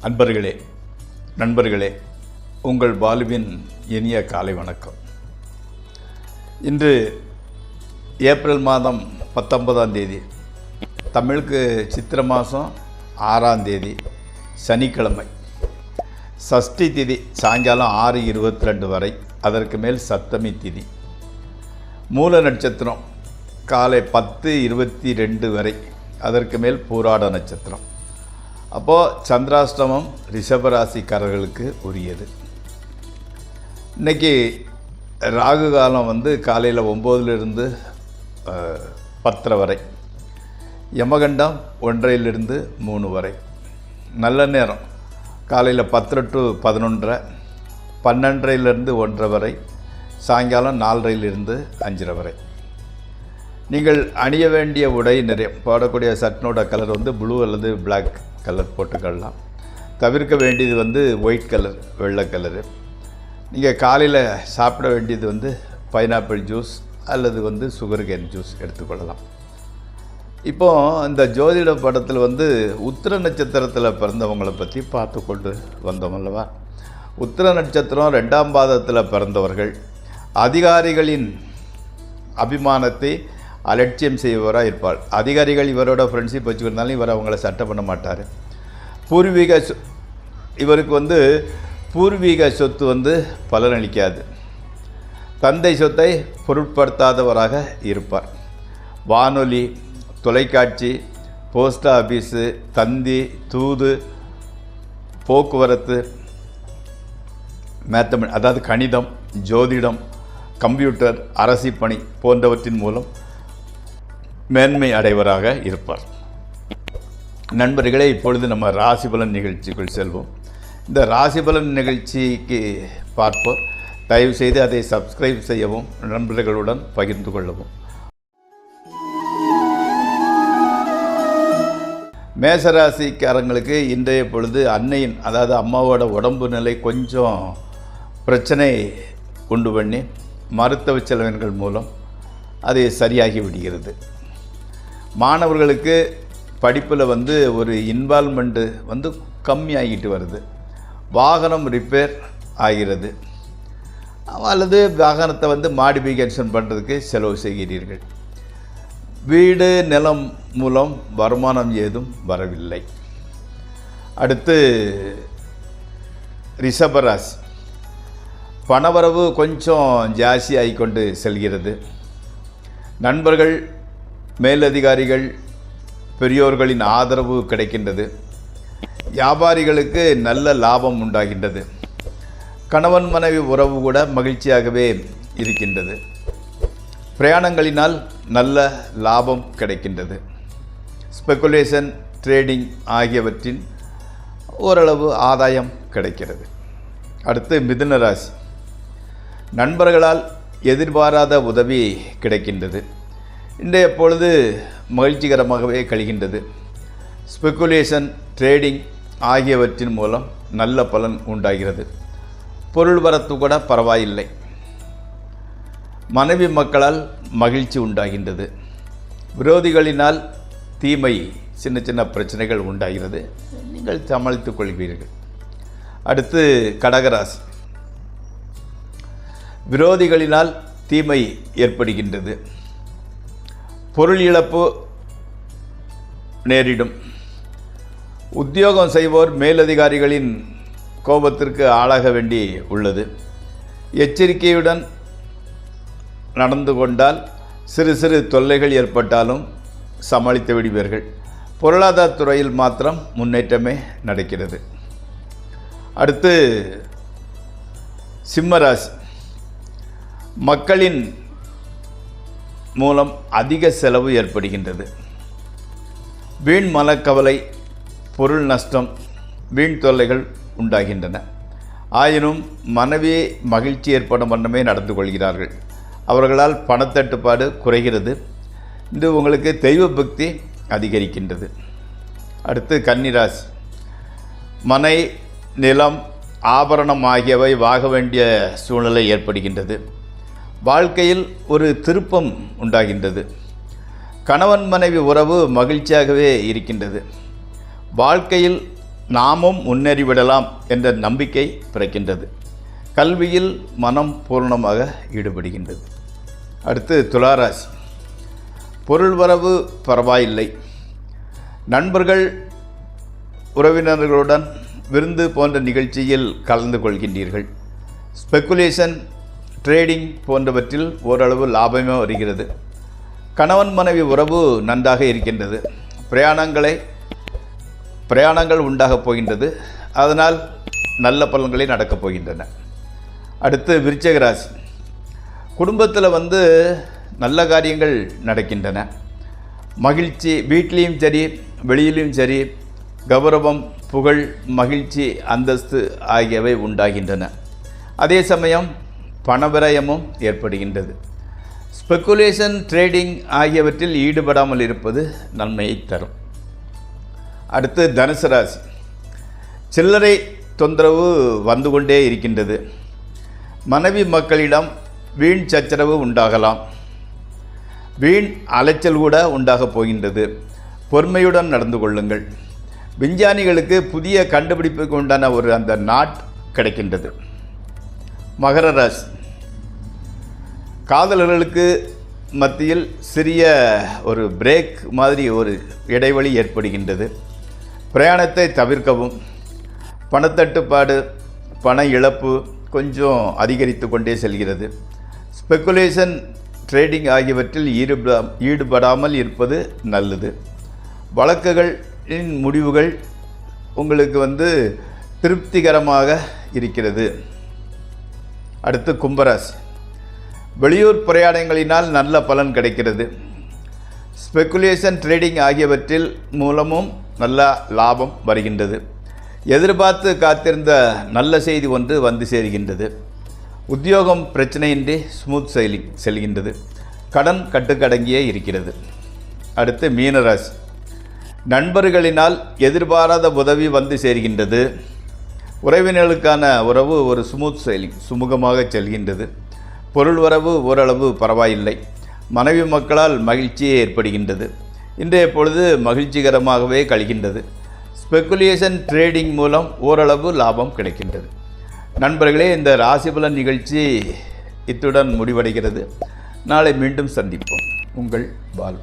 அன்பர்களே, நண்பர்களே, உங்கள் பாலுவின் இனிய காலை வணக்கம். இன்று ஏப்ரல் மாதம் 19ஆம் தேதி, தமிழுக்கு சித்திரை மாதம் 6ஆம் தேதி, சனிக்கிழமை. சஷ்டி திதி சாயங்காலம் 6:22 வரை, அதற்கு மேல் சப்தமி திதி. மூல நட்சத்திரம் காலை 10:22 வரை, அதற்கு மேல் பூராட நட்சத்திரம். அப்போது சந்திராஷ்டமம் ரிஷபராசிக்காரர்களுக்கு உரியது. இன்றைக்கி ராகு காலம் காலையில் 9லிருந்து 10 வரை, யமகண்டம் 1லிருந்து 3 வரை. நல்ல நேரம் காலையில் 10 to 11, 12லிருந்து 1 வரை, சாயங்காலம் 4லிருந்து 5 வரை. நீங்கள் அணிய வேண்டிய உடை நிறைய போடக்கூடிய சட்டினோட கலர் ப்ளூ அல்லது பிளாக் கலர் போட்டுக்கலாம். தவிர்க்க வேண்டியது ஒயிட் கலர், வெள்ளை கலரு. நீங்கள் காலையில் சாப்பிட வேண்டியது பைனாப்பிள் ஜூஸ் அல்லது சுகர் கேன் ஜூஸ் எடுத்துக்கொள்ளலாம். இப்போது இந்த ஜோதிட படத்தில் உத்திர நட்சத்திரத்தில் பிறந்தவங்களை பற்றி பார்த்து கொண்டு வந்தோம் அல்லவா? உத்திர நட்சத்திரம் 2ஆம் பாதத்தில் பிறந்தவர்கள் அதிகாரிகளின் அபிமானத்தை அலட்சியம் செய்பவராக இருப்பார். அதிகாரிகள் இவரோட ஃப்ரெண்ட்ஷிப் வச்சுக்கிறதுனாலும் இவர் அவங்கள சட்டை பண்ண மாட்டார். இவருக்கு பூர்வீக சொத்து பலனளிக்காது. தந்தை சொத்தை பொருட்படுத்தாதவராக இருப்பார். வானொலி, தொலைக்காட்சி, போஸ்ட் ஆஃபீஸு, தந்தி, தூது, போக்குவரத்து, அதாவது கணிதம், ஜோதிடம், கம்ப்யூட்டர், அரசு பணி போன்றவற்றின் மூலம் மேன்மை அடைவராக இருப்பார். நண்பர்களே, இப்பொழுது நம்ம ராசிபலன் நிகழ்ச்சிக்குள் செல்வோம். இந்த ராசிபலன் நிகழ்ச்சிக்கு பார்ப்போம். தயவுசெய்து அதை சப்ஸ்கிரைப் செய்யவும், நண்பர்களுடன் பகிர்ந்து கொள்ளவும். மேசராசிக்காரங்களுக்கு இன்றைய பொழுது அன்னையின், அதாவது அம்மாவோட உடம்பு நிலை கொஞ்சம் பிரச்சனை உண்டு பண்ணி மருத்துவ செலவினங்கள் மூலம் அது சரியாகி விடுகிறது. மாணவர்களுக்கு படிப்பில் ஒரு இன்வால்மெண்ட்டு கம்மியாகிட்டு வருது. வாகனம் ரிப்பேர் ஆகிறது, அல்லது வாகனத்தை மாடிஃபிகேஷன் பண்ணுறதுக்கு செலவு செய்கிறீர்கள். வீடு, நிலம் மூலம் வருமானம் ஏதும் வரவில்லை. அடுத்து ரிஷபராசி. பணவரவு கொஞ்சம் ஜாஸ்தி ஆகிக்கொண்டு செல்கிறது. நண்பர்கள், மேலதிகாரிகள், பெரியோர்களின் ஆதரவு கிடைக்கின்றது. வியாபாரிகளுக்கு நல்ல லாபம் உண்டாகின்றது. கணவன் மனைவி உறவு கூட மகிழ்ச்சியாகவே இருக்கின்றது. பிரயாணங்களினால் நல்ல லாபம் கிடைக்கின்றது. ஸ்பெகுலேஷன், ட்ரேடிங் ஆகியவற்றின் ஓரளவு ஆதாயம் கிடைக்கிறது. அடுத்து மிதுன ராசி. நண்பர்களால் எதிர்பாராத உதவி கிடைக்கின்றது. இன்றைய பொழுது மகிழ்ச்சிகரமாகவே கழிகின்றது. ஸ்பெகுலேஷன், ட்ரேடிங் ஆகியவற்றின் மூலம் நல்ல பலன் உண்டாகிறது. பொருள் வரத்து கூட பரவாயில்லை. மனைவி மக்களால் மகிழ்ச்சி உண்டாகின்றது. விரோதிகளினால் தீமை, சின்ன சின்ன பிரச்சனைகள் உண்டாகிறது. நீங்கள் சமாளித்துக் கொள்வீர்கள். அடுத்து கடகராசி. விரோதிகளினால் தீமை ஏற்படுகின்றது. பொருள் இழப்பு நேரிடும். உத்தியோகம் செய்வோர் மேலதிகாரிகளின் கோபத்திற்கு ஆளாக வேண்டி உள்ளது. எச்சரிக்கையுடன் நடந்து கொண்டால் சிறு சிறு தொல்லைகள் ஏற்பட்டாலும் சமாளித்து விடுவீர்கள். பொருளாதார துறையில் மாத்திரம் முன்னேற்றமே நடக்கிறது. அடுத்து சிம்மராசி. மக்களின் மூலம் அதிக செலவு ஏற்படுகின்றது. வீண் மனக்கவலை, பொருள் நஷ்டம், வீண் தொல்லைகள் உண்டாகின்றன. ஆயினும் மனைவியை மகிழ்ச்சி ஏற்படும் வண்ணமே நடந்து கொள்கிறார்கள். அவர்களால் பணத்தட்டுப்பாடு குறைகிறது. இது உங்களுக்கு தெய்வ பக்தி அதிகரிக்கின்றது. அடுத்து கன்னிராசி. மனை, நிலம், ஆபரணம் ஆகியவை வாங்க வேண்டிய சூழ்நிலை ஏற்படுகின்றது. வாழ்க்கையில் ஒரு திருப்பம் உண்டாகின்றது. கணவன் மனைவி உறவு மகிழ்ச்சியாகவே இருக்கின்றது. வாழ்க்கையில் நாமும் முன்னேறிவிடலாம் என்ற நம்பிக்கை பிறக்கின்றது. கல்வியில் மனம் பூர்ணமாக ஈடுபடுகின்றது. அடுத்து துளாராசி. பொருள் வரவு பரவாயில்லை. நண்பர்கள் உறவினர்களுடன் விருந்து போன்ற நிகழ்ச்சியில் கலந்து கொள்கின்றீர்கள். ஸ்பெக்குலேஷன், ட்ரேடிங் போன்றவற்றில் ஓரளவு லாபமே வருகிறது. கணவன் மனைவி உறவு நன்றாக இருக்கின்றது. பிரயாணங்கள் உண்டாகப் போகின்றது. அதனால் நல்ல பலன்களே நடக்கப் போகின்றன. அடுத்து விருச்சிக ராசி. குடும்பத்தில் நல்ல காரியங்கள் நடக்கின்றன. மகிழ்ச்சி, வீட்லேயும் சரி வெளியிலும் சரி, கௌரவம், புகழ், மகிழ்ச்சி, அந்தஸ்து ஆகியவை உண்டாகின்றன. அதே சமயம் பணவிரயமும் ஏற்படுகின்றது. ஸ்பெக்குலேஷன், ட்ரேடிங் ஆகியவற்றில் ஈடுபடாமல் இருப்பது நன்மையை தரும். அடுத்து தனுசு ராசி. சில்லறை தொந்தரவு வந்து கொண்டே இருக்கின்றது. மனைவி மக்களிடம் வீண் சச்சரவு உண்டாகலாம். வீண் அலைச்சல் கூட உண்டாகப் போகின்றது. பொறுமையுடன் நடந்து கொள்ளுங்கள். விஞ்ஞானிகளுக்கு புதிய கண்டுபிடிப்புக்கு உண்டான அந்த நாட் கிடைக்கின்றது. மகர ராசி. காதலர்களுக்கு மத்தியில் சிறிய ஒரு பிரேக் மாதிரி ஒரு இடைவெளி ஏற்படுகின்றது. பிரயாணத்தை தவிர்க்கவும். பணத்தட்டுப்பாடு, பண இழப்பு கொஞ்சம் அதிகரித்து கொண்டே செல்கிறது. ஸ்பெக்குலேஷன், ட்ரேடிங் ஆகியவற்றில் ஈடுபடாமல் இருப்பது நல்லது. வழக்குகளின் முடிவுகள் உங்களுக்கு திருப்திகரமாக இருக்கிறது. அடுத்து கும்பராசி. வெளியூர் பிரயாணங்களினால் நல்ல பலன் கிடைக்கிறது. ஸ்பெக்குலேஷன், ட்ரேடிங் ஆகியவற்றில் மூலமும் நல்ல லாபம் வருகின்றது. எதிர்பார்த்து காத்திருந்த நல்ல செய்தி ஒன்று வந்து சேர்கின்றது. உத்தியோகம் பிரச்சனையின்றி ஸ்மூத் செல்கின்றது. கடன் கட்டுக்கடங்கியே இருக்கிறது. அடுத்து மீனராசி. நண்பர்களினால் எதிர்பாராத உதவி வந்து சேர்கின்றது. உறவினர்களுக்கான உறவு ஒரு ஸ்மூத் சுமூகமாக செல்கின்றது. பொருள் வரவு ஓரளவு பரவாயில்லை. மனைவி மக்களால் மகிழ்ச்சியே ஏற்படுகின்றது. இன்றைய பொழுது மகிழ்ச்சிகரமாகவே கழிகின்றது. ஸ்பெக்குலேஷன், ட்ரேடிங் மூலம் ஓரளவு லாபம் கிடைக்கின்றது. நண்பர்களே, இந்த ராசிபலன் நிகழ்ச்சி இத்துடன் முடிவடைகிறது. நாளை மீண்டும் சந்திப்போம். உங்கள் பாலு.